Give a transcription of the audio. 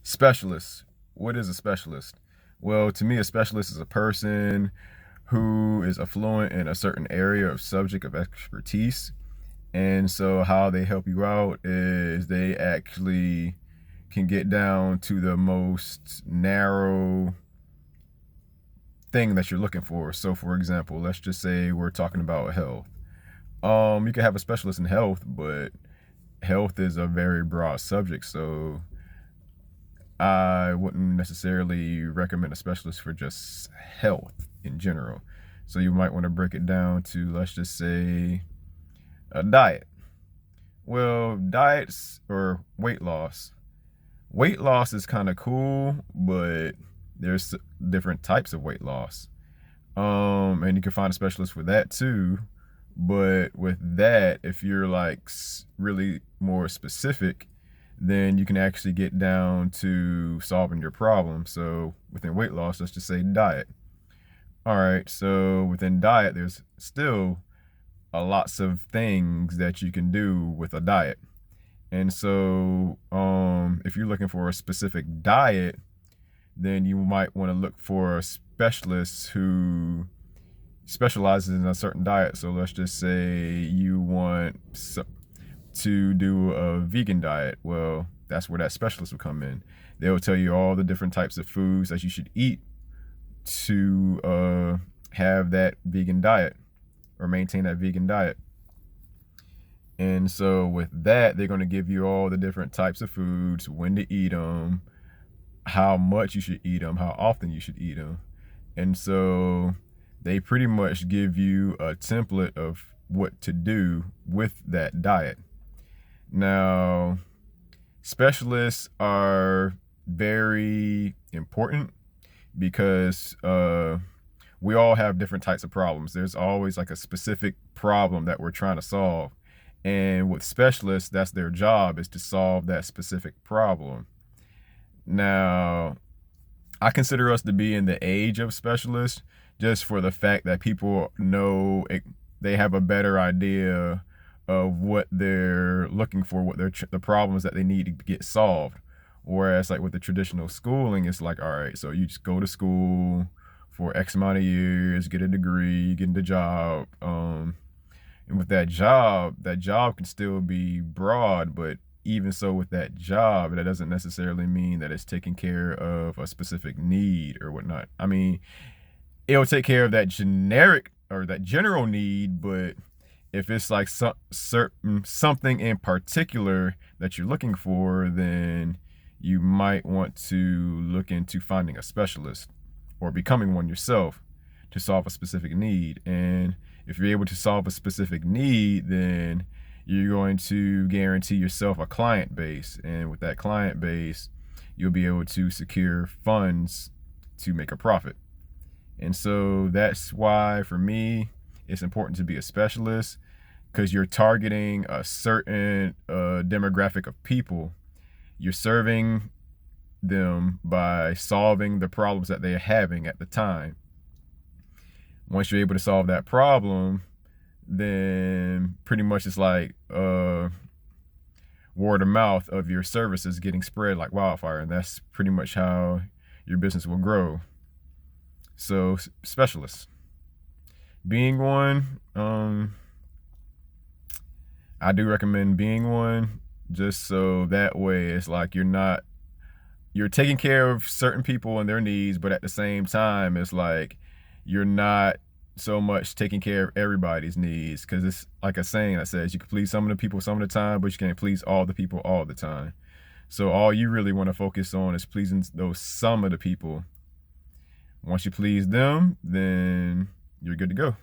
Specialist. What is a specialist? Well, to me, a specialist is a person who is affluent in a certain area of subject of expertise. And so, how they help you out is they actually can get down to the most narrow thing that you're looking for. So, for example, let's just say we're talking about health. You can have a specialist in health, but health is a very broad subject. So, I wouldn't necessarily recommend a specialist for just health in general. So you might want to break it down to, let's just say, a diet. Well, diets or weight loss. Weight loss is kind of cool, but there's different types of weight loss. And you can find a specialist for that too. But with that, if you're like really more specific, then you can actually get down to solving your problem. So within weight loss, let's just say diet. All right, so within diet, there's still lots of things that you can do with a diet. And so if you're looking for a specific diet, then you might want to look for a specialist who specializes in a certain diet. So let's just say you want to do a vegan diet. Well, that's where that specialist will come in. They'll tell you all the different types of foods that you should eat to have that vegan diet or maintain that vegan diet. And so with that, they're going to give you all the different types of foods, when to eat them, how much you should eat them, how often you should eat them. And so they pretty much give you a template of what to do with that diet. Now, specialists are very important because we all have different types of problems. There's always like a specific problem that we're trying to solve. And with specialists, that's their job, is to solve that specific problem. Now, I consider us to be in the age of specialists just for the fact that people know they have a better idea of what they're looking for, what the problems that they need to get solved. Whereas like with the traditional schooling, it's like, all right, so you just go to school for X amount of years, get a degree, get a job. And with that job can still be broad, but even so with that job, that doesn't necessarily mean that it's taking care of a specific need or whatnot. I mean, it'll take care of that generic or that general need, but if it's like something in particular that you're looking for, then you might want to look into finding a specialist or becoming one yourself to solve a specific need. And if you're able to solve a specific need, then you're going to guarantee yourself a client base. And with that client base, you'll be able to secure funds to make a profit. And so that's why, for me, it's important to be a specialist, because you're targeting a certain demographic of people. You're serving them by solving the problems that they're having at the time. Once you're able to solve that problem, then pretty much it's like word of mouth of your services getting spread like wildfire. And that's pretty much how your business will grow. So specialists, being one, I do recommend being one, just so that way it's like you're taking care of certain people and their needs, but at the same time, it's like you're not so much taking care of everybody's needs, because it's like a saying that says you can please some of the people some of the time, but you can't please all the people all the time. So all you really want to focus on is pleasing those some of the people. Once you please them, then you're good to go.